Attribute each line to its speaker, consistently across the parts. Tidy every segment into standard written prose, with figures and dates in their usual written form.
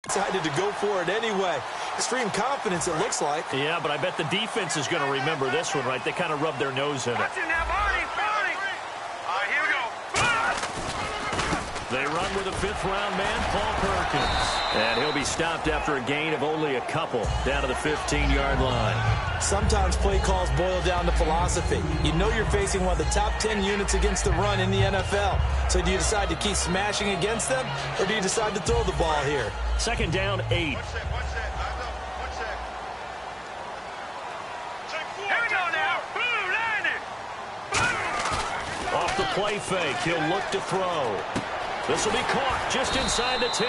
Speaker 1: decided to go for it anyway. Extreme confidence, it looks like.
Speaker 2: Yeah, but I bet the defense is going to remember this one, right? They kind of rubbed their nose in it.
Speaker 3: Watch it now, Barney. Here we go.
Speaker 2: They run with a fifth-round man, Paul Perkins. And he'll be stopped after a gain of only a couple down to the 15-yard line.
Speaker 1: Sometimes play calls boil down to philosophy. You know you're facing one of the top 10 units against the run in the NFL. So do you decide to keep smashing against them, or do you decide to throw the ball here?
Speaker 2: Second down, 8.
Speaker 3: Here we go now. Boom, landed.
Speaker 2: Off the play fake, he'll look to throw. This will be caught just inside the 10.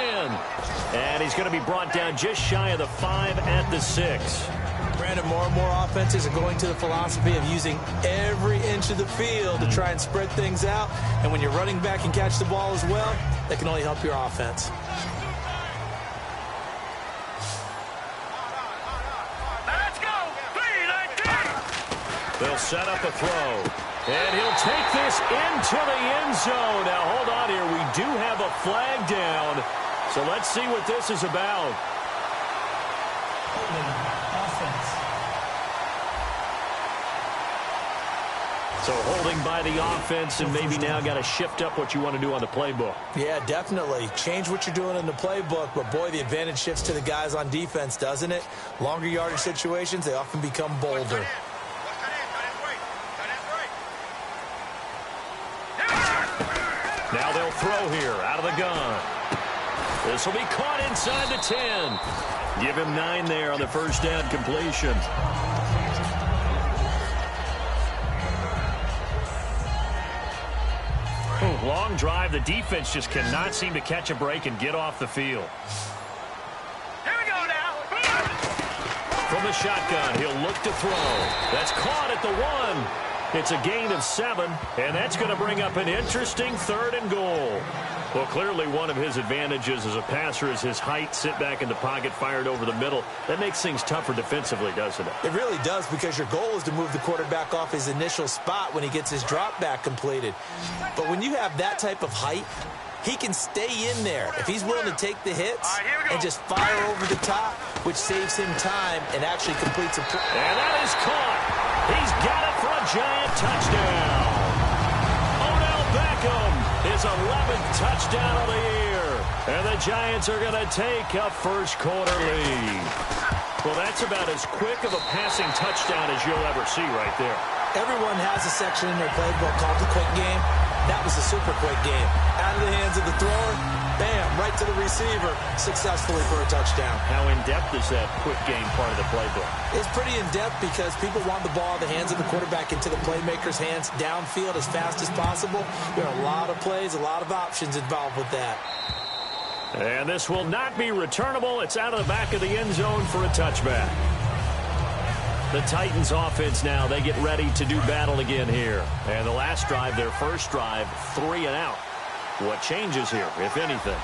Speaker 2: And he's going to be brought down just shy of the 5 at the 6.
Speaker 1: Brandon, more and more offenses are going to the philosophy of using every inch of the field to try and spread things out. And when you're running back and catch the ball as well, that can only help your offense.
Speaker 3: Let's go.
Speaker 2: They'll set up a throw. And he'll take this into the end zone. Now, hold on here. We do have a flag down. So let's see what this is about. So holding by the offense, and maybe now got to shift up what you want to do on the playbook.
Speaker 1: Yeah, definitely. Change what you're doing in the playbook, but boy, the advantage shifts to the guys on defense, doesn't it? Longer yardage situations, they often become bolder.
Speaker 2: Now they'll throw here out of the gun. This will be caught inside the 10. Give him 9 there on the first down completion. Long drive. The defense just cannot seem to catch a break and get off the field.
Speaker 3: Here we go now.
Speaker 2: From the shotgun, he'll look to throw. That's caught at the 1. It's a gain of 7, and that's going to bring up an interesting 3rd and goal. Well, clearly one of his advantages as a passer is his height. Sit back in the pocket, fired over the middle. That makes things tougher defensively, doesn't it?
Speaker 1: It really does, because your goal is to move the quarterback off his initial spot when he gets his drop back completed. But when you have that type of height, he can stay in there if he's willing to take the hits and just fire over the top, which saves him time and actually completes a play.
Speaker 2: And that is caught. He's got it for a giant touchdown. Odell Beckham, his 11th touchdown of the year. And the Giants are going to take a first quarter lead. Well, that's about as quick of a passing touchdown as you'll ever see right there.
Speaker 1: Everyone has a section in their playbook called the quick game. That was a super quick game. Out of the hands of the thrower, bam, right to the receiver, successfully for a touchdown.
Speaker 2: How in-depth is that quick game part of the playbook?
Speaker 1: It's pretty in-depth because people want the ball in the hands of the quarterback into the playmaker's hands downfield as fast as possible. There are a lot of plays, a lot of options involved with that.
Speaker 2: And this will not be returnable. It's out of the back of the end zone for a touchback. The Titans offense now, they get ready to do battle again here. And the last drive, their first drive, 3 and out. What changes here, if anything?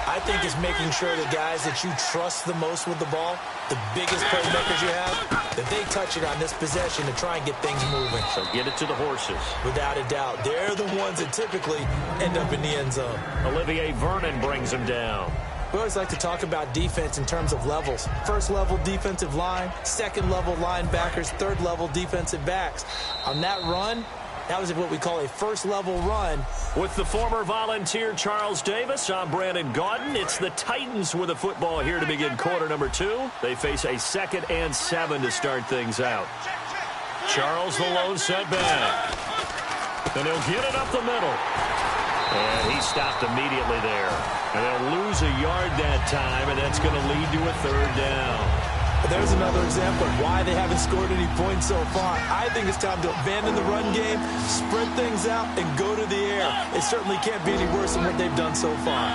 Speaker 1: I think it's making sure the guys that you trust the most with the ball, the biggest playmakers you have, that they touch it on this possession to try and get things moving.
Speaker 2: So get it to the horses.
Speaker 1: Without a doubt. They're the ones that typically end up in the end zone.
Speaker 2: Olivier Vernon brings them down.
Speaker 1: We always like to talk about defense in terms of levels. First level defensive line, second level linebackers, third level defensive backs. On that run, that was what we call a first level run.
Speaker 2: With the former Volunteer Charles Davis, I'm Brandon Gaudin. It's the Titans with the football here to begin quarter number 2. They face a 2nd and 7 to start things out. Charles the lone setback. And he'll get it up the middle. And he stopped immediately there. And they'll lose a yard that time, and that's going to lead to a 3rd down.
Speaker 1: There's another example of why they haven't scored any points so far. I think it's time to abandon the run game, spread things out, and go to the air. It certainly can't be any worse than what they've done so far.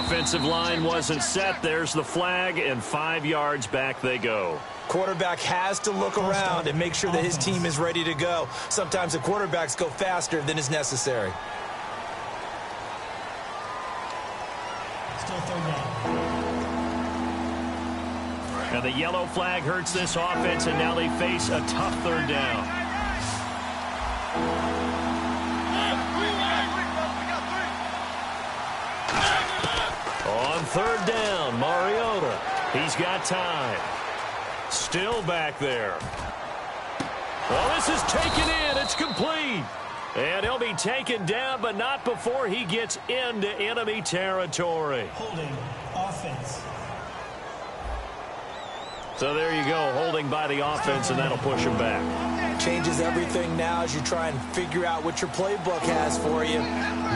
Speaker 2: Offensive line wasn't set. There's the flag, and 5 yards back they go.
Speaker 1: Quarterback has to look around and make sure that his team is ready to go. Sometimes the quarterbacks go faster than is necessary.
Speaker 4: Still 3rd down.
Speaker 2: And the yellow flag hurts this offense, and now they face a tough 3rd down. On third down, Mariota. He's got time. Still back there. Well, this is taken in. It's complete. And he'll be taken down, but not before he gets into enemy territory.
Speaker 4: Holding offense.
Speaker 2: So there you go, holding by the offense, and that'll push him back.
Speaker 1: Changes everything now as you try and figure out what your playbook has for you.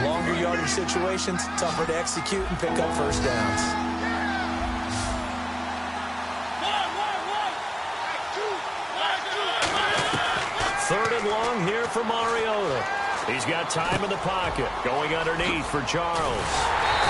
Speaker 1: Longer yardage situations, tougher to execute and pick up first downs.
Speaker 2: Third and long here for Mariota. He's got time in the pocket, going underneath for Charles.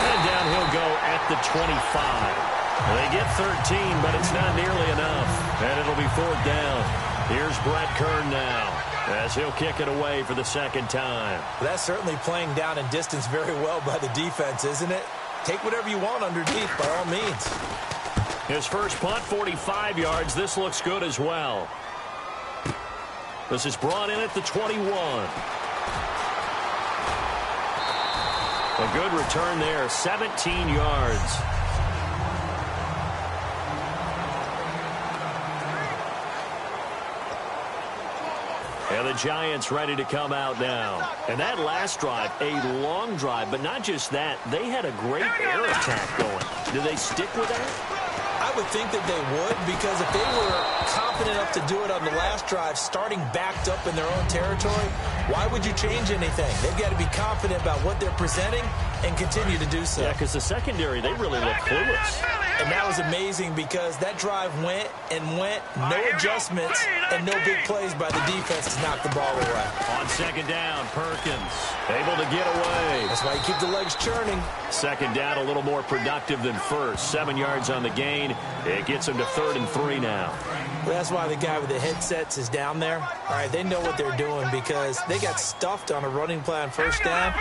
Speaker 2: And down he'll go at the 25. They get 13, but it's not nearly enough. And it'll be fourth down. Here's Brett Kern now as he'll kick it away for the second time.
Speaker 1: Well, that's certainly playing down in distance very well by the defense, isn't it? Take whatever you want underneath by all means.
Speaker 2: His first punt, 45 yards. This looks good as well. This is brought in at the 21. A good return there, 17 yards. And the Giants ready to come out now. And that last drive, a long drive, but not just that. They had a great air attack going. Do they stick with that?
Speaker 1: I would think that they would, because if they were confident enough to do it on the last drive, starting backed up in their own territory, why would you change anything? They've got to be confident about what they're presenting and continue to do so.
Speaker 2: Yeah, because the secondary, they really look clueless.
Speaker 1: And that was amazing because that drive went and went, no adjustments and no big plays by the defense to knock the ball away.
Speaker 2: On second down, Perkins able to get away.
Speaker 1: That's why you keep the legs churning.
Speaker 2: Second down, a little more productive than first. 7 yards on the gain. It gets him to 3rd and 3 now.
Speaker 1: Well, that's why the guy with the headsets is down there. All right, they know what they're doing because they got stuffed on a running play on first down.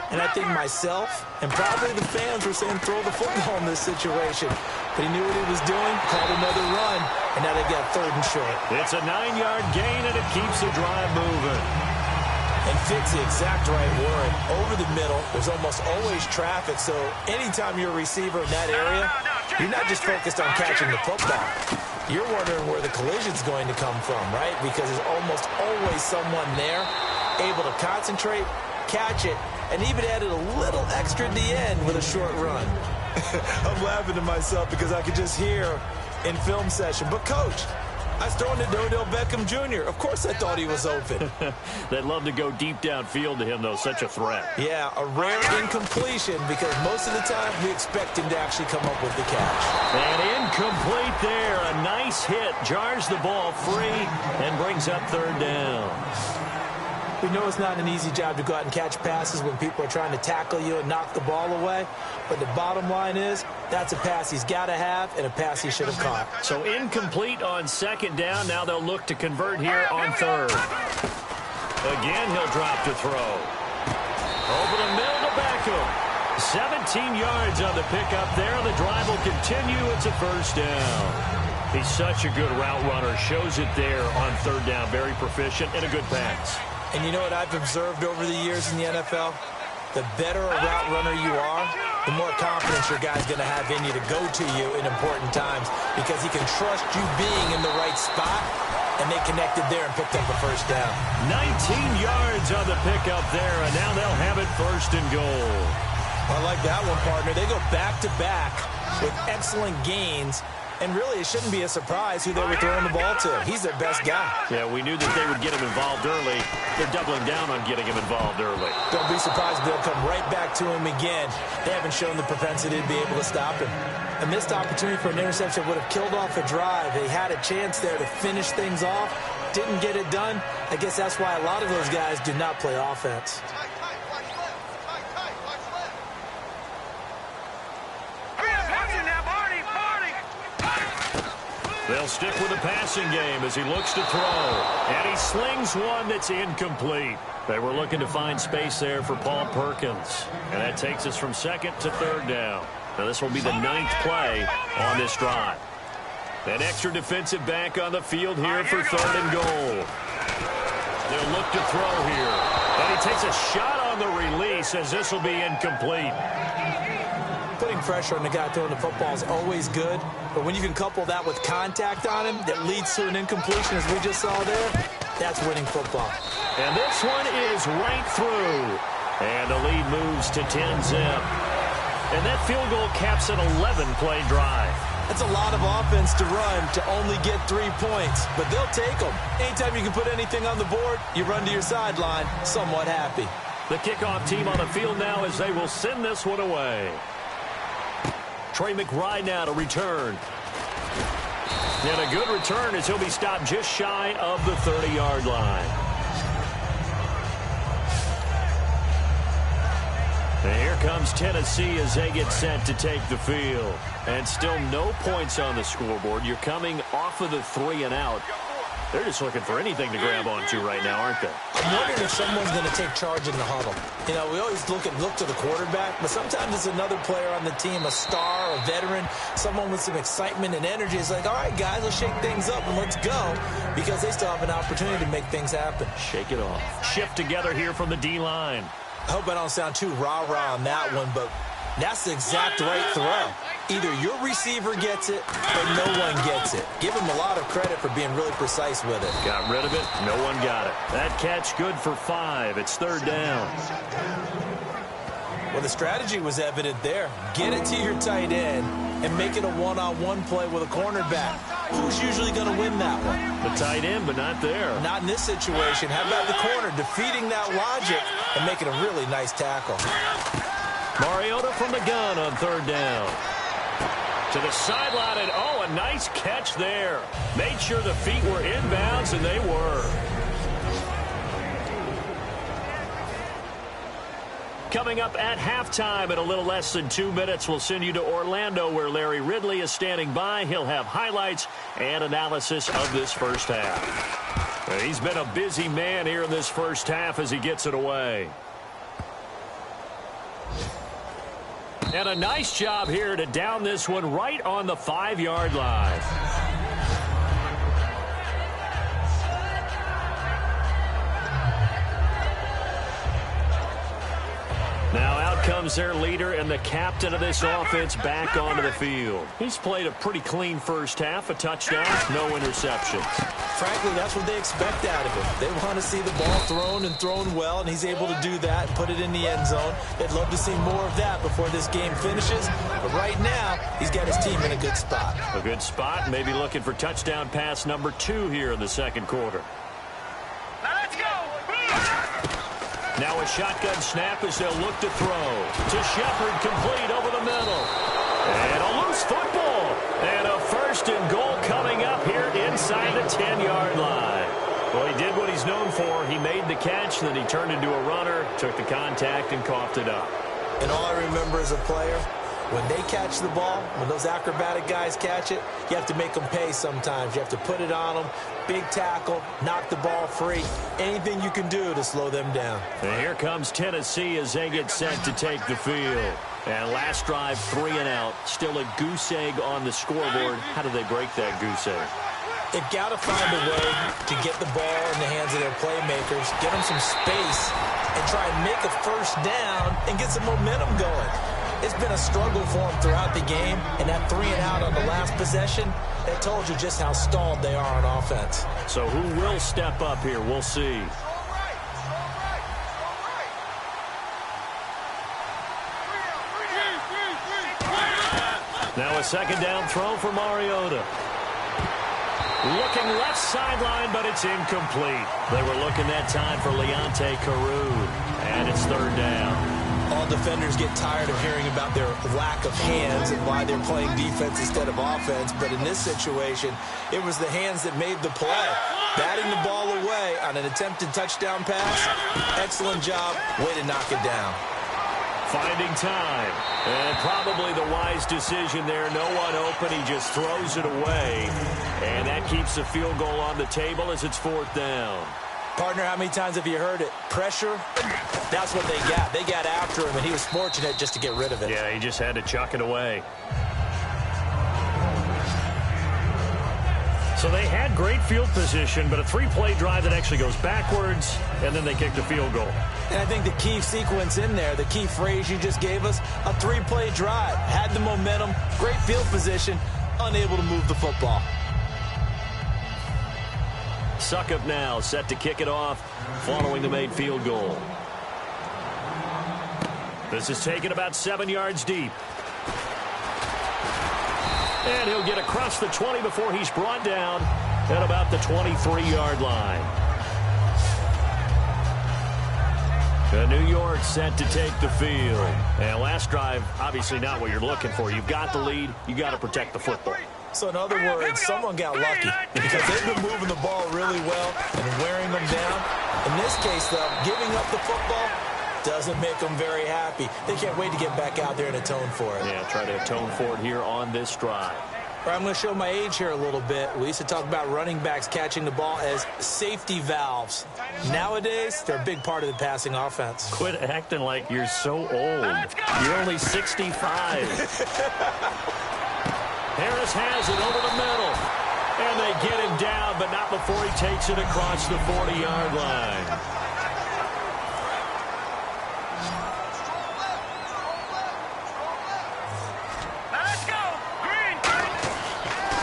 Speaker 1: And I think myself and probably the fans were saying throw the football in this situation. But he knew what he was doing, called another run, and now they got 3rd and short.
Speaker 2: It's a 9-yard gain, and it keeps the drive moving.
Speaker 1: And fits the exact right word. Over the middle, there's almost always traffic, so anytime you're a receiver in that area, you're not just focused on catching the football. You're wondering where the collision's going to come from, right? Because there's almost always someone there able to concentrate, catch it, and even added a little extra at the end with a short run. I'm laughing to myself because I could just hear in film session, but coach, I was throwing to Odell Beckham Jr. Of course I thought he was open.
Speaker 2: They'd love to go deep downfield to him, though. Such a threat.
Speaker 1: Yeah, a rare incompletion because most of the time we expect him to actually come up with the catch.
Speaker 2: And incomplete there. A nice hit. Jars the ball free and brings up 3rd down.
Speaker 1: We know it's not an easy job to go out and catch passes when people are trying to tackle you and knock the ball away. But the bottom line is that's a pass he's got to have and a pass he should have caught.
Speaker 2: So incomplete on second down. Now they'll look to convert here on 3rd. Again, he'll drop to throw. Over the middle to Beckham. 17 yards on the pickup there. The drive will continue. It's a first down. He's such a good route runner. Shows it there on 3rd down. Very proficient and a good pass.
Speaker 1: And you know what I've observed over the years in the NFL? The better a route runner you are, the more confidence your guy's going to have in you to go to you in important times because he can trust you being in the right spot, and they connected there and picked up a first down.
Speaker 2: 19 yards on the pickup there, and now they'll have it 1st and goal.
Speaker 1: I like that one, partner. They go back-to-back with excellent gains. And really, it shouldn't be a surprise who they were throwing the ball to. He's their best guy.
Speaker 2: Yeah, we knew that they would get him involved early. They're doubling down on getting him involved early.
Speaker 1: Don't be surprised if they'll come right back to him again. They haven't shown the propensity to be able to stop him. A missed opportunity for an interception would have killed off a drive. They had a chance there to finish things off. Didn't get it done. I guess that's why a lot of those guys do not play offense.
Speaker 2: They'll stick with the passing game as he looks to throw. And he slings one that's incomplete. They were looking to find space there for Paul Perkins. And that takes us from 2nd to 3rd down. Now this will be the 9th play on this drive. An extra defensive back on the field here for 3rd and goal. They'll look to throw here. And he takes a shot on the release as this will be incomplete.
Speaker 1: putting pressure on the guy throwing the football is always good, but when you can couple that with contact on him that leads to an incompletion, as we just saw there, that's winning football.
Speaker 2: And this one is right through. And the lead moves to 10-zip. And that field goal caps an 11-play drive.
Speaker 1: That's a lot of offense to run to only get 3 points, but they'll take them. Anytime you can put anything on the board, you run to your sideline somewhat happy.
Speaker 2: The kickoff team on the field now as they will send this one away. Trey McBride now to return. And a good return as he'll be stopped just shy of the 30-yard line. And here comes Tennessee as they get set to take the field. And still no points on the scoreboard. You're coming off of the 3 and out. They're just looking for anything to grab onto right now, aren't they?
Speaker 1: I'm wondering if someone's going to take charge in the huddle. You know, we always look to the quarterback, but sometimes it's another player on the team, a star, a veteran, someone with some excitement and energy. It's like, all right, guys, let's shake things up and let's go, because they still have an opportunity to make things happen.
Speaker 2: Shake it off. Shift together here from the D-line.
Speaker 1: I hope I don't sound too rah-rah on that one, but that's the exact right throw. Either your receiver gets it or no one gets it. Give him a lot of credit for being really precise with it.
Speaker 2: Got rid of it. No one got it. That catch good for 5. It's 3rd down.
Speaker 1: Well, the strategy was evident there. Get it to your tight end and make it a one-on-one play with a cornerback. Who's usually going to win that one?
Speaker 2: The tight end, but not there.
Speaker 1: Not in this situation. How about the corner defeating that logic and making a really nice tackle?
Speaker 2: Mariota from the gun on 3rd down. To the sideline, and oh, a nice catch there. Made sure the feet were inbounds, and they were. Coming up at halftime in a little less than 2 minutes, we'll send you to Orlando where Larry Ridley is standing by. He'll have highlights and analysis of this first half. He's been a busy man here in this first half as he gets it away. And a nice job here to down this one right on the 5-yard line. Now out comes their leader and the captain of this offense back onto the field. He's played a pretty clean first half, a touchdown, no interceptions.
Speaker 1: Frankly, that's what they expect out of him. They want to see the ball thrown and thrown well, and he's able to do that and put it in the end zone. They'd love to see more of that before this game finishes. But right now, he's got his team in a good spot.
Speaker 2: A good spot, maybe looking for touchdown pass number 2 here in the second quarter.
Speaker 3: Now let's go.
Speaker 2: Now a shotgun snap as they'll look to throw. To Shepard, complete over the middle. And a loose football. And a 1st and goal coming up here inside the 10-yard line. Well, he did what he's known for. He made the catch, then he turned into a runner, took the contact, and coughed it up.
Speaker 1: And all I remember as a player, when they catch the ball, when those acrobatic guys catch it, you have to make them pay sometimes. You have to put it on them, big tackle, knock the ball free. Anything you can do to slow them down.
Speaker 2: And here comes Tennessee as they get set to take the field. And last drive, 3 and out. Still a goose egg on the scoreboard. How do they break that goose egg?
Speaker 1: They've got to find a way to get the ball in the hands of their playmakers, get them some space, and try and make a 1st down and get some momentum going. It's been a struggle for them throughout the game, and that 3 and out on the last possession, that told you just how stalled they are on offense.
Speaker 2: So who will step up here? We'll see. Now a 2nd down throw for Mariota. Looking left sideline, but it's incomplete. They were looking that time for Leonte Carew, and it's 3rd down.
Speaker 1: All defenders get tired of hearing about their lack of hands and why they're playing defense instead of offense. But in this situation, it was the hands that made the play. Batting the ball away on an attempted touchdown pass. Excellent job. Way to knock it down.
Speaker 2: Finding time. And probably the wise decision there. No one open. He just throws it away. And that keeps the field goal on the table as it's 4th down.
Speaker 1: Partner, how many times have you heard it? Pressure, that's what they got. They got after him, and he was fortunate just to get rid of it.
Speaker 2: Yeah, he just had to chuck it away. So they had great field position, but a three-play drive that actually goes backwards, and then they kicked a field goal.
Speaker 1: And I think the key sequence in there, the key phrase you just gave us, a three-play drive. Had the momentum, great field position, unable to move the football.
Speaker 2: Suckup now, set to kick it off, following the made field goal. This is taken about 7 yards deep. And he'll get across the 20 before he's brought down at about the 23-yard line. New York set to take the field. And last drive, obviously not what you're looking for. You've got the lead. You got to protect the football.
Speaker 1: So in other words, someone got lucky because they've been moving the ball really well and wearing them down. In this case, though, giving up the football doesn't make them very happy. They can't wait to get back out there and atone for it.
Speaker 2: Yeah, try to atone for it here on this drive.
Speaker 1: All right, I'm going to show my age here a little bit. We used to talk about running backs catching the ball as safety valves. Nowadays, they're a big part of the passing offense.
Speaker 2: Quit acting like you're so old. You're only 65. Harris has it over the middle. And they get him down, but not before he takes it across the 40-yard line.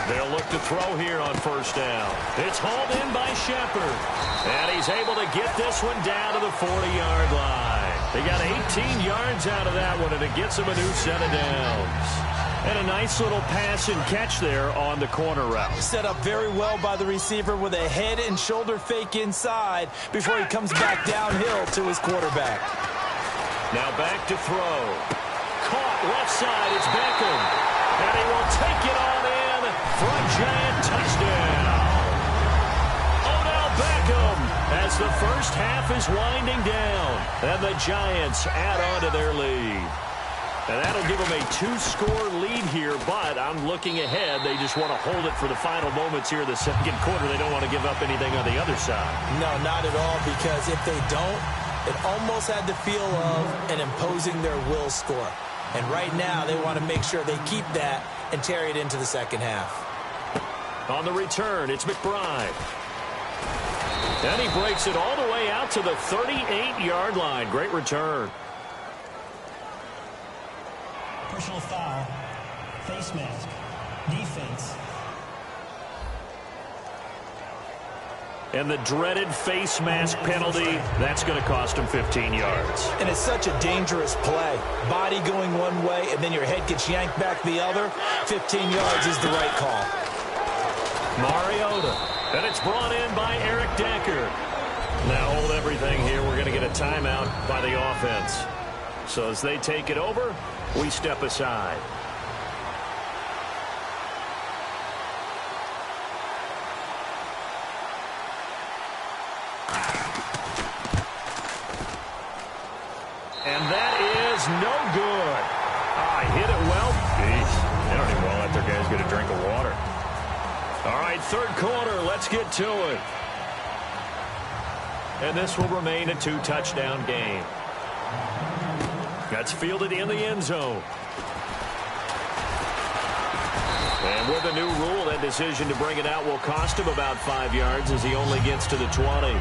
Speaker 2: They'll look to throw here on first down. It's hauled in by Shepard. And he's able to get this one down to the 40-yard line. They got 18 yards out of that one, and it gets them a new set of downs. And a nice little pass and catch there on the corner route.
Speaker 1: Set up very well by the receiver with a head and shoulder fake inside before he comes back downhill to his quarterback.
Speaker 2: Now back to throw. Caught left side. It's Beckham. And he will take it on in for a giant touchdown. Odell Beckham as the first half is winding down. And the Giants add on to their lead. And that'll give them a 2-score lead here, but I'm looking ahead. They just want to hold it for the final moments here in the second quarter. They don't want to give up anything on the other side.
Speaker 1: No, not at all, because if they don't, it almost had the feel of an imposing their will score. And right now, they want to make sure they keep that and carry it into the second half.
Speaker 2: On the return, it's McBride. And he breaks it all the way out to the 38-yard line. Great return.
Speaker 4: Personal foul, face mask, defense.
Speaker 2: And the dreaded face mask penalty, that's going to cost him 15 yards.
Speaker 1: And it's such a dangerous play. Body going one way, and then your head gets yanked back the other. 15 yards is the right call.
Speaker 2: Mariota. And it's brought in by Eric Decker. Now hold everything here. We're going to get a timeout by the offense. So as they take it over, we step aside. And that is no good. Hit it well. Jeez, they don't even want to let their guys get a drink of water. All right, third quarter, let's get to it. And this will remain a 2-touchdown game. That's fielded in the end zone. And with a new rule, that decision to bring it out will cost him about 5 yards as he only gets to the 20.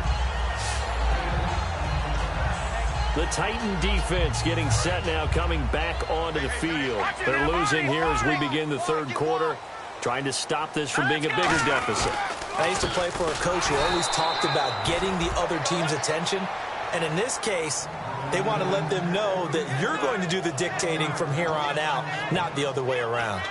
Speaker 2: The Titan defense getting set now, coming back onto the field. They're losing here as we begin the third quarter, trying to stop this from being a bigger deficit.
Speaker 1: I used to play for a coach who always talked about getting the other team's attention. And in this case, they want to let them know that you're going to do the dictating from here on out, not the other way around.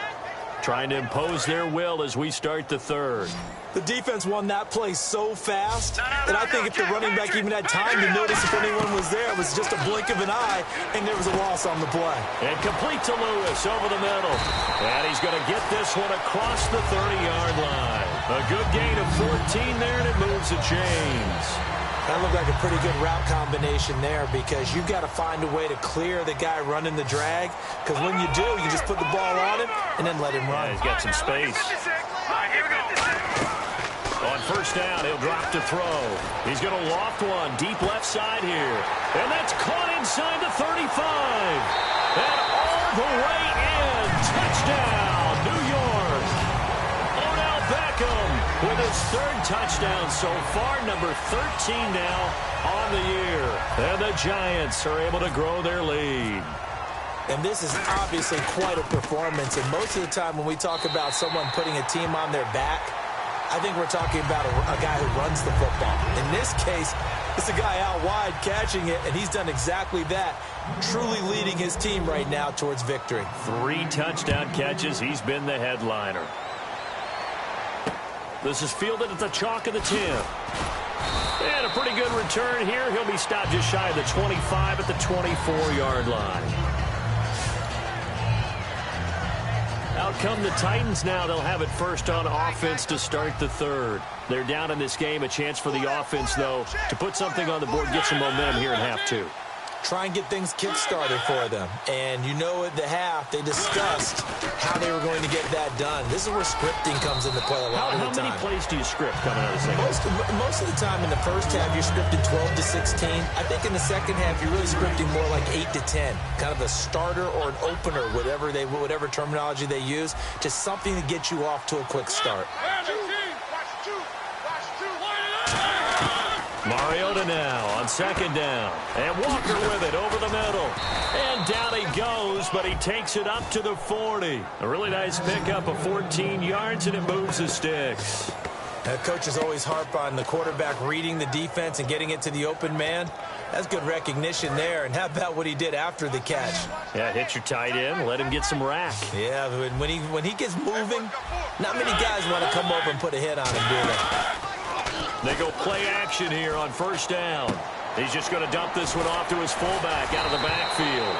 Speaker 2: Trying to impose their will as we start the third.
Speaker 1: The defense won that play so fast that I think if the running back even had time to notice if anyone was there, it was just a blink of an eye, and there was a loss on the play.
Speaker 2: And complete to Lewis over the middle. And he's going to get this one across the 30-yard line. A good gain of 14 there, and it moves the chains.
Speaker 1: That looked like a pretty good route combination there because you've got to find a way to clear the guy running the drag, because when you do, you just put the ball on him and then let him run.
Speaker 2: Yeah, he's got some space. On first down, he'll drop to throw. He's going to loft one deep left side here. And that's caught inside the 35. And all the way in. Touchdown, New York. Odell Beckham with his third touchdown so far, number 13 now on the year. And the Giants are able to grow their lead.
Speaker 1: And this is obviously quite a performance. And most of the time when we talk about someone putting a team on their back, I think we're talking about a guy who runs the football. In this case, it's a guy out wide catching it, and he's done exactly that, truly leading his team right now towards victory.
Speaker 2: 3 touchdown catches. He's been the headliner. This is fielded at the chalk of the 10. And a pretty good return here. He'll be stopped just shy of the 25 at the 24-yard line. Out come the Titans now. They'll have it first on offense to start the third. They're down in this game. A chance for the offense, though, to put something on the board, get some momentum here in half 2.
Speaker 1: Try and get things kick-started for them. And you know at the half, they discussed how they were going to get that done. This is where scripting comes into play a lot of the time.
Speaker 2: How many plays do you script coming out of the second?
Speaker 1: Most of the time in the first half, you're scripting 12 to 16. I think in the second half, you're really scripting more like 8 to 10. Kind of a starter or an opener, whatever terminology they use. Just something to get you off to a quick start.
Speaker 2: Mariota now on second down. And Walker with it over the middle. And down he goes, but he takes it up to the 40. A really nice pickup of 14 yards, and it moves the sticks.
Speaker 1: Coaches always harp on the quarterback reading the defense and getting it to the open man. That's good recognition there. And how about what he did after the catch?
Speaker 2: Yeah, hit your tight end, let him get some rack.
Speaker 1: Yeah, when he gets moving, not many guys want to come over and put a hit on him, do they?
Speaker 2: They go play action here on first down. He's just going to dump this one off to his fullback out of the backfield.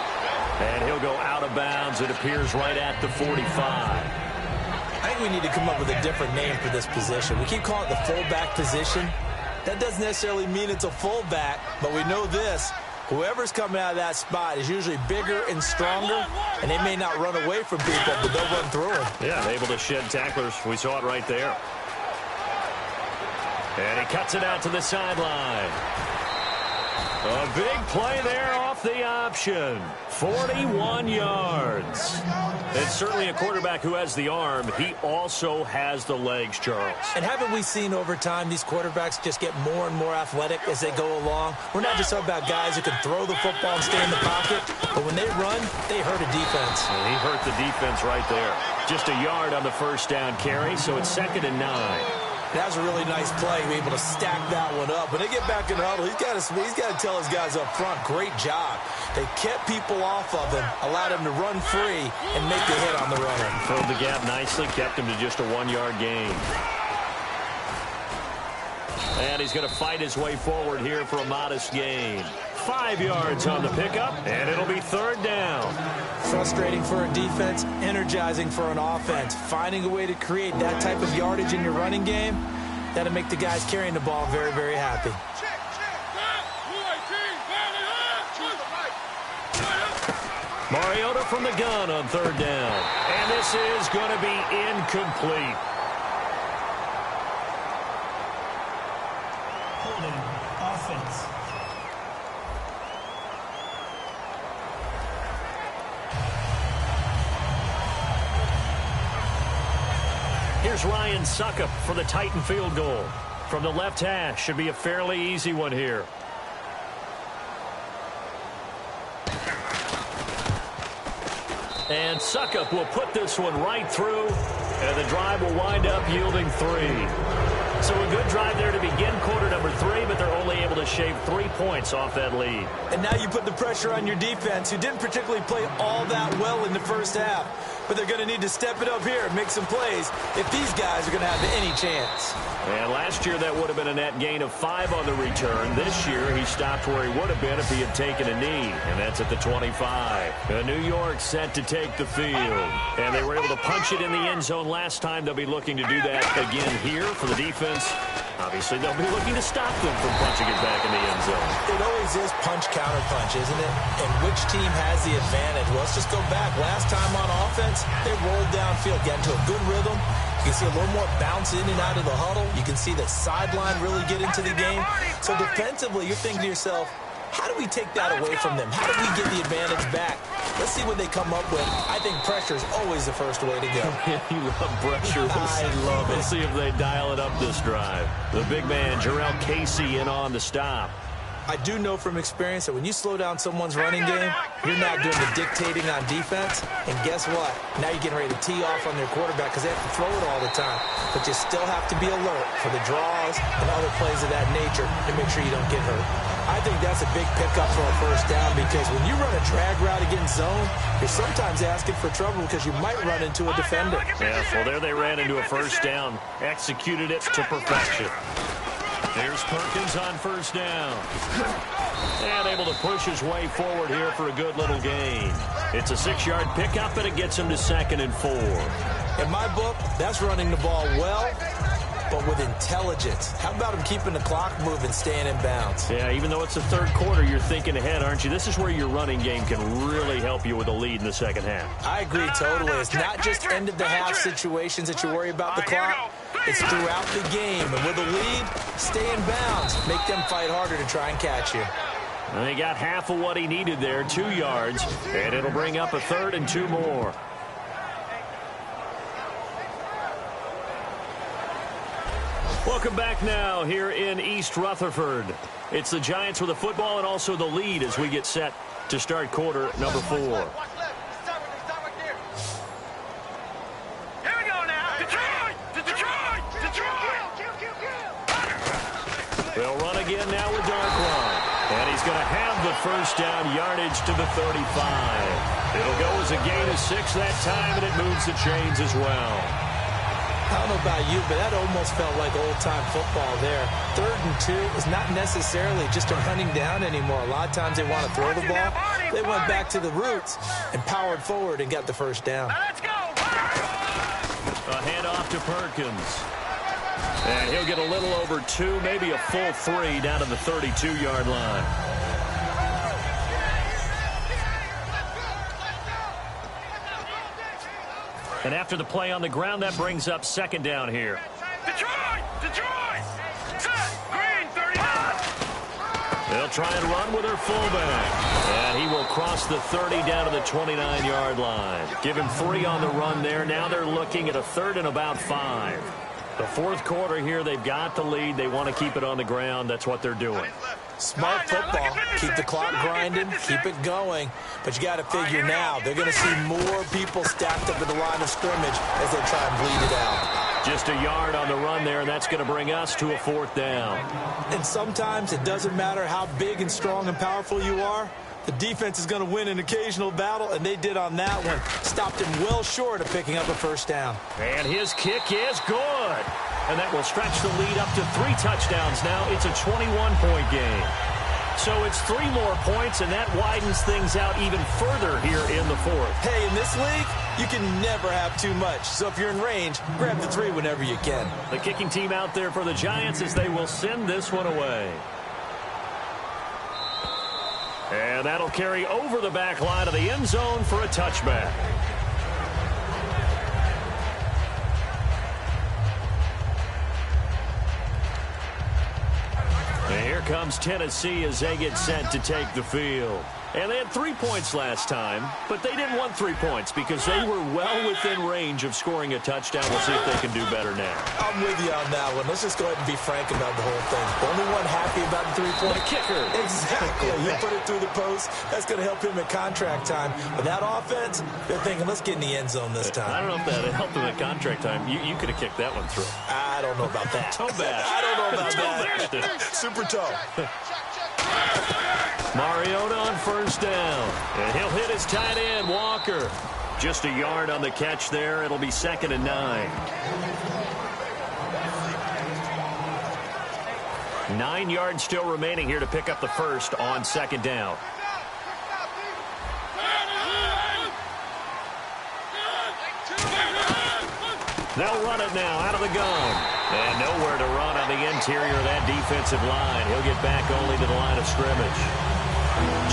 Speaker 2: And he'll go out of bounds. It appears right at the 45.
Speaker 1: I think we need to come up with a different name for this position. We keep calling it the fullback position. That doesn't necessarily mean it's a fullback, but we know this. Whoever's coming out of that spot is usually bigger and stronger, and they may not run away from people, but they'll run through them.
Speaker 2: Yeah, able to shed tacklers. We saw it right there. And he cuts it out to the sideline. A big play there off the option. 41 yards. It's certainly a quarterback who has the arm. He also has the legs, Charles.
Speaker 1: And haven't we seen over time these quarterbacks just get more and more athletic as they go along? We're not just talking about guys who can throw the football and stay in the pocket, but when they run, they hurt a defense.
Speaker 2: And he hurt the defense right there. Just a yard on the first down carry, so it's 2nd and 9.
Speaker 1: That was a really nice play, be able to stack that one up. When they get back in the huddle, he's got to tell his guys up front, great job. They kept people off of him, allowed him to run free, and make the hit on the runner.
Speaker 2: Filled the gap nicely, kept him to just a 1-yard gain. And he's going to fight his way forward here for a modest gain. 5 yards on the pickup, and it'll be 3rd down.
Speaker 1: Frustrating for a defense, energizing for an offense. Finding a way to create that type of yardage in your running game, that'll make the guys carrying the ball very, very happy.
Speaker 2: Mariota from the gun on 3rd down. And this is going to be incomplete.
Speaker 4: Holding offense.
Speaker 2: Here's Ryan Suckup for the Titan field goal. From the left hash, should be a fairly easy one here. And Suckup will put this one right through, and the drive will wind up yielding 3. So a good drive there to begin quarter number 3, but they're only able to shave 3 points off that lead.
Speaker 1: And now you put the pressure on your defense, who didn't particularly play all that well in the first half. But they're going to need to step it up here and make some plays if these guys are going to have any chance.
Speaker 2: And last year that would have been a net gain of 5 on the return. This year he stopped where he would have been if he had taken a knee, and that's at the 25. New York set to take the field. And they were able to punch it in the end zone last time. They'll be looking to do that again here for the defense. Obviously, they'll be looking to stop them from punching it back in the end zone.
Speaker 1: It always is punch-counter-punch, isn't it? And which team has the advantage? Well, let's just go back. Last time on offense, they rolled downfield, got into a good rhythm. You can see a little more bounce in and out of the huddle. You can see the sideline really get into the game. So defensively, you're thinking to yourself, how do we take that away from them? How do we get the advantage back? Let's see what they come up with. I think pressure is always the first way to go.
Speaker 2: You love pressure.
Speaker 1: I love it.
Speaker 2: We'll see if they dial it up this drive. The big man, Jarrell Casey, in on the stop.
Speaker 1: I do know from experience that when you slow down someone's running game, you're not doing the dictating on defense. And guess what? Now you're getting ready to tee off on their quarterback because they have to throw it all the time. But you still have to be alert for the draws and other plays of that nature to make sure you don't get hurt. I think that's a big pickup for a first down because when you run a drag route against zone, you're sometimes asking for trouble because you might run into a defender.
Speaker 2: Yeah, well, there they ran into a first down. Executed it to perfection. There's Perkins on first down. And able to push his way forward here for a good little gain. It's a 6-yard pickup, and it gets him to 2nd and 4.
Speaker 1: In my book, that's running the ball well, but with intelligence. How about him keeping the clock moving, staying in bounds?
Speaker 2: Yeah, even though it's the third quarter, you're thinking ahead, aren't you? This is where your running game can really help you with a lead in the second half.
Speaker 1: I agree totally. It's not just end-of-the-half situations that you worry about the clock. It's throughout the game. And with a lead, stay in bounds. Make them fight harder to try and catch you.
Speaker 2: And he got half of what he needed there, 2 yards, and it'll bring up a 3rd and 2 more. Welcome back now here in East Rutherford. It's the Giants with the football and also the lead as we get set to start quarter number 4. They'll run again now with Darkline. And he's going to have the first down yardage to the 35. It'll go as a gain of 6 that time, and it moves the chains as well.
Speaker 1: I don't know about you, but that almost felt like old-time football there. 3rd and 2 is not necessarily just a running down anymore. A lot of times they want to throw the ball. They went back to the roots and powered forward and got the first down.
Speaker 3: Let's go!
Speaker 2: A handoff to Perkins. And he'll get a little over 2, maybe a full 3 down to the 32-yard line. And after the play on the ground, that brings up 2nd down here.
Speaker 3: Detroit! Detroit! Set! Green, 39!
Speaker 2: They'll try and run with their fullback. And he will cross the 30 down to the 29-yard line. Give him 3 on the run there. Now they're looking at a 3rd and about 5. The 4th quarter here, they've got the lead. They want to keep it on the ground. That's what they're doing.
Speaker 1: Smart football. Keep the clock grinding. Keep it going. But you got to figure now, they're going to see more people stacked up at the line of scrimmage as they try and bleed it out.
Speaker 2: Just a yard on the run there, and that's going to bring us to a 4th down.
Speaker 1: And sometimes it doesn't matter how big and strong and powerful you are. The defense is going to win an occasional battle, and they did on that one. Stopped him well short of picking up a first down.
Speaker 2: And his kick is good. And that will stretch the lead up to 3 touchdowns now. It's a 21-point game. So it's 3 more points, and that widens things out even further here in the 4th.
Speaker 1: Hey, in this league, you can never have too much. So if you're in range, grab the 3 whenever you can.
Speaker 2: The kicking team out there for the Giants as they will send this one away. And that'll carry over the back line of the end zone for a touchback. And here comes Tennessee as they get set to take the field. And they had 3 points last time, but they didn't want 3 points because they were well within range of scoring a touchdown. We'll see if they can do better now.
Speaker 1: I'm with you on that one. Let's just go ahead and be frank about the whole thing. The only one happy about the 3-point
Speaker 2: kicker.
Speaker 1: Exactly. He'll put it through the post. That's going to help him at contract time. But that offense, they're thinking, let's get in the end zone this time.
Speaker 2: I don't know if that helped him at contract time. You could have kicked that one through.
Speaker 1: I don't know about that.
Speaker 2: Toe bash.
Speaker 1: I don't know about
Speaker 2: Toe
Speaker 1: that. Super toe.
Speaker 2: Mariota on first down. And he'll hit his tight end, Walker. Just a yard on the catch there. It'll be 2nd and 9. 9 yards still remaining here to pick up the first on 2nd down. They'll run it now out of the gun. And nowhere to run on the interior of that defensive line. He'll get back only to the line of scrimmage.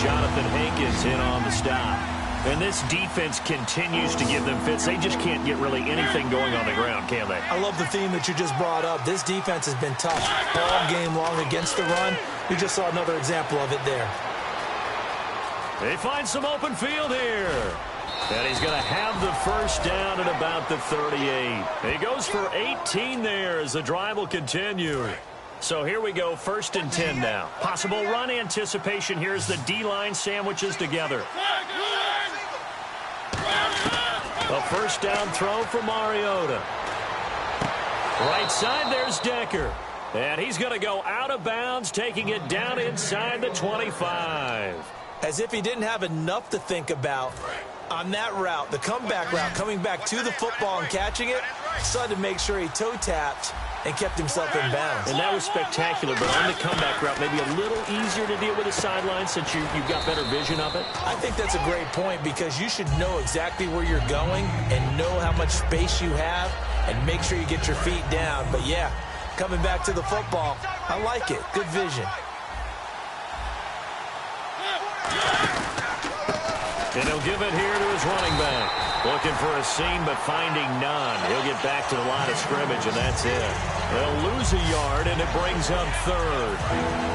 Speaker 2: Jonathan Hankins in on the stop. And this defense continues to give them fits. They just can't get really anything going on the ground, can they?
Speaker 1: I love the theme that you just brought up. This defense has been tough all game long against the run. We just saw another example of it there.
Speaker 2: They find some open field here. And he's going to have the first down at about the 38. He goes for 18 there as the drive will continue. So here we go, 1st and 10 now. Possible run anticipation here as the D-line sandwiches together. A first down throw for Mariota. Right side, there's Decker. And he's going to go out of bounds, taking it down inside the 25.
Speaker 1: As if he didn't have enough to think about on that route, the comeback route, coming back to the football and catching it, decided to make sure he toe-tapped and kept himself in bounds.
Speaker 2: And that was spectacular, but on the comeback route, maybe a little easier to deal with the sideline since you've got better vision of it?
Speaker 1: I think that's a great point because you should know exactly where you're going and know how much space you have and make sure you get your feet down. But, yeah, coming back to the football, I like it. Good vision.
Speaker 2: And he'll give it here to his running back. Looking for a seam, but finding none. He'll get back to the line of scrimmage, and that's it. They'll lose a yard, and it brings up 3rd.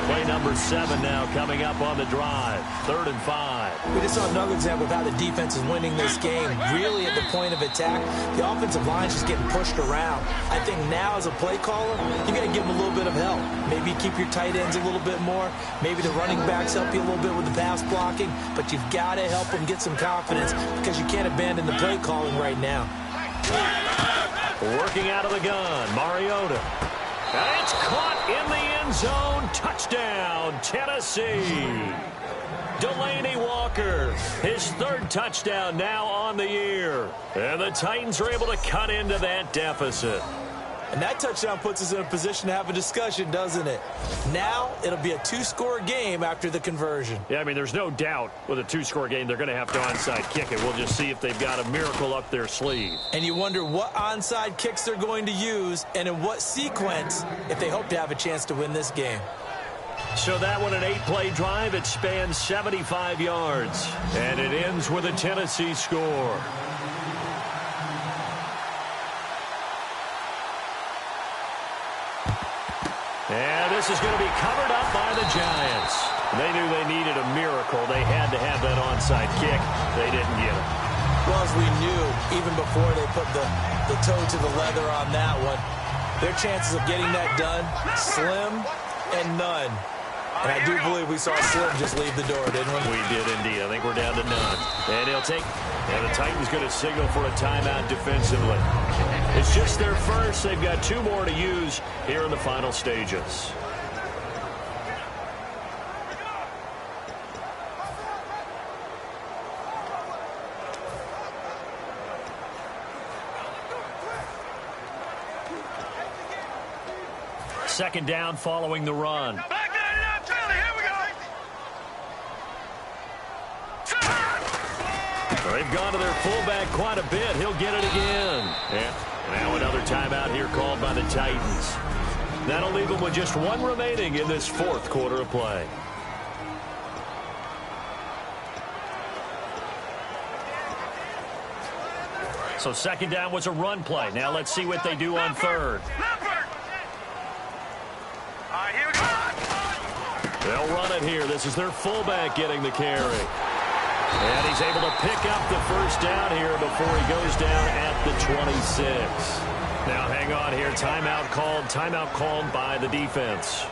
Speaker 2: Play number 7 now coming up on the drive. 3rd and 5.
Speaker 1: We just saw another example of how the defense is winning this game. Really at the point of attack, the offensive line's just getting pushed around. I think now as a play caller, you got to give them a little bit of help. Maybe keep your tight ends a little bit more. Maybe the running backs help you a little bit with the pass blocking. But you've got to help them get some confidence because you can't abandon the play calling right now.
Speaker 2: Working out of the gun, Mariota. And it's caught in the end zone. Touchdown, Tennessee. Delaney Walker, his 3rd touchdown now on the year. And the Titans are able to cut into that deficit.
Speaker 1: And that touchdown puts us in a position to have a discussion, doesn't it? Now it'll be a 2-score game after the conversion.
Speaker 2: Yeah, I mean, there's no doubt with a 2-score game they're going to have to onside kick it. We'll just see if they've got a miracle up their sleeve.
Speaker 1: And you wonder what onside kicks they're going to use and in what sequence if they hope to have a chance to win this game.
Speaker 2: So that one, an 8-play drive. It spans 75 yards. And it ends with a Tennessee score. And this is going to be covered up by the Giants. They knew they needed a miracle. They had to have that onside kick. They didn't get it.
Speaker 1: Well, as we knew, even before they put the toe to the leather on that one, their chances of getting that done, slim and none. And I do believe we saw Slim just leave the door, didn't we?
Speaker 2: We did indeed. I think we're down to none. And he'll take... And the Titans going to signal for a timeout defensively. It's just their first. They've got 2 more to use here in the final stages. Second down following the run. They've gone to their fullback quite a bit. He'll get it again. Yeah. Now another timeout here called by the Titans. That'll leave them with just 1 remaining in this 4th quarter of play. So second down was a run play. Now let's see what they do on 3rd. They'll run it here. This is their fullback getting the carry. And he's able to pick up the first down here before he goes down at the 26. Now hang on here. Timeout called by the defense.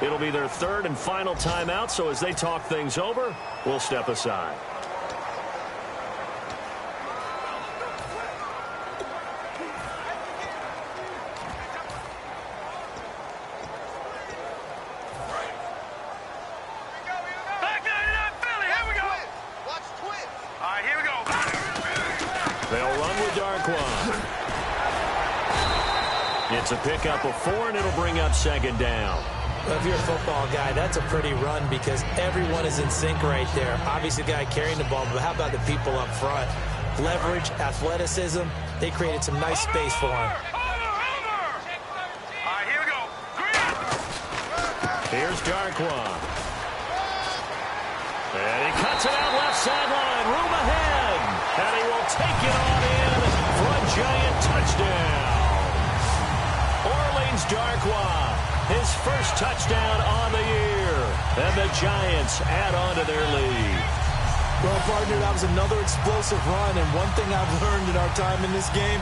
Speaker 2: It'll be their 3rd and final timeout, so as they talk things over, we'll step aside. It's a pickup of 4, and it'll bring up second down.
Speaker 1: Well, if you're a football guy, that's a pretty run because everyone is in sync right there. Obviously, the guy carrying the ball, but how about the people up front? Leverage, athleticism, they created some nice space for him.
Speaker 3: Here we go.
Speaker 2: Here's Darquan. And he cuts it out left sideline. Room ahead. And he will take it on in for a giant touchdown. Darquan, his first touchdown on the year. And the Giants add on to their lead.
Speaker 1: partner, that was another explosive run. And one thing I've learned in our time in this game,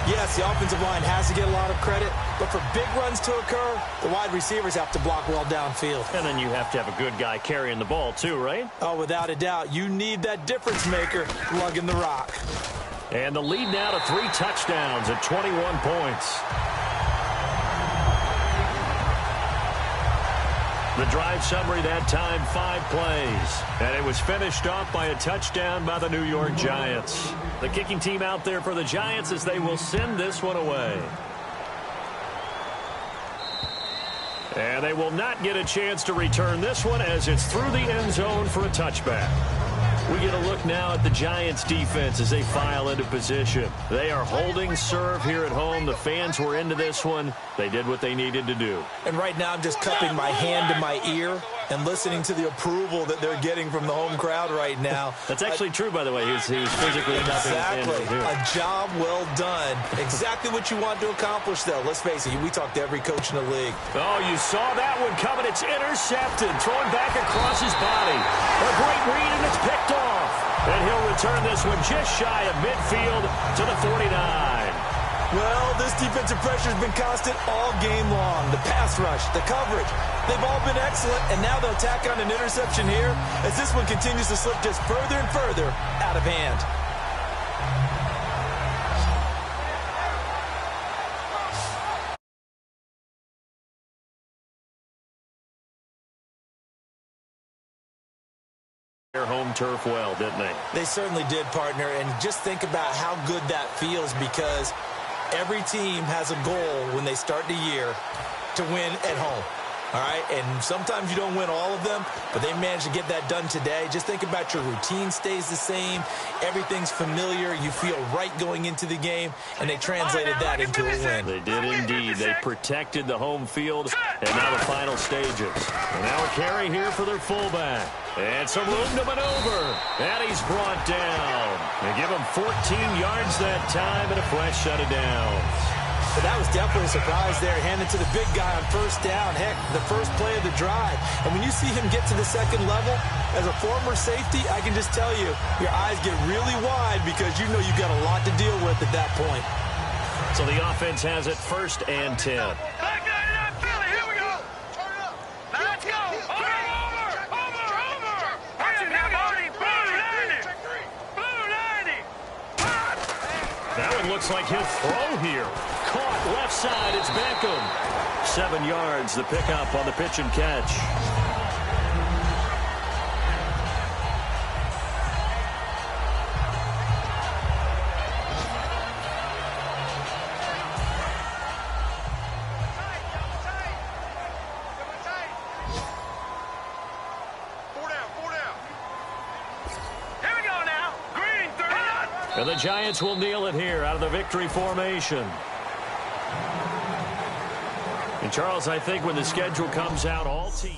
Speaker 1: yes, the offensive line has to get a lot of credit, but for big runs to occur, the wide receivers have to block well downfield.
Speaker 2: And then you have to have a good guy carrying the ball too, right?
Speaker 1: Oh, without a doubt. You need that difference maker lugging the rock.
Speaker 2: And the lead now to 3 touchdowns at 21 points. The drive summary that time, 5 plays. And it was finished off by a touchdown by the New York Giants. The kicking team out there for the Giants as they will send this one away. And they will not get a chance to return this one as it's through the end zone for a touchback. We get a look now at the Giants defense as they file into position. They are holding serve here at home. The fans were into this one. They did what they needed to do.
Speaker 1: And right now I'm just cupping my hand to my ear and listening to the approval that they're getting from the home crowd right now.
Speaker 2: That's actually true, by the way. He was physically cupping his hand here.
Speaker 1: A job well done. Exactly what you want to accomplish, though. Let's face it, we talked to every coach in the league.
Speaker 2: Oh, you saw that one coming. It's intercepted. Thrown back across his body. A great read, and it's picked off. And he'll return this one just shy of midfield to the 49.
Speaker 1: Well, this defensive pressure has been constant all game long. The pass rush, the coverage, they've all been excellent, and now they'll tack on an interception here as this one continues to slip just further and further out of hand.
Speaker 2: Their home turf well, didn't they?
Speaker 1: They certainly did, partner, and just think about how good that feels because every team has a goal when they start the year to win at home. All right, and sometimes you don't win all of them, but they managed to get that done today. Just think about your routine stays the same. Everything's familiar. You feel right going into the game, and they translated that into a win.
Speaker 2: They did indeed. They protected the home field, and now the final stages. And now a carry here for their fullback. And some room to maneuver. And he's brought down. They give him 14 yards that time and a fresh set of downs.
Speaker 1: But that was definitely a surprise there. Handed to the big guy on first down. Heck, the first play of the drive. And when you see him get to the second level, as a former safety, I can just tell you, your eyes get really wide because you know you've got a lot to deal with at that point.
Speaker 2: So the offense has it 1st and 10. That one looks like he'll throw here. Caught left side. It's Beckham. 7 yards, the pickup on the pitch and catch. And the Giants will kneel it here out of the victory formation. And Charles, I think when the schedule comes out, all teams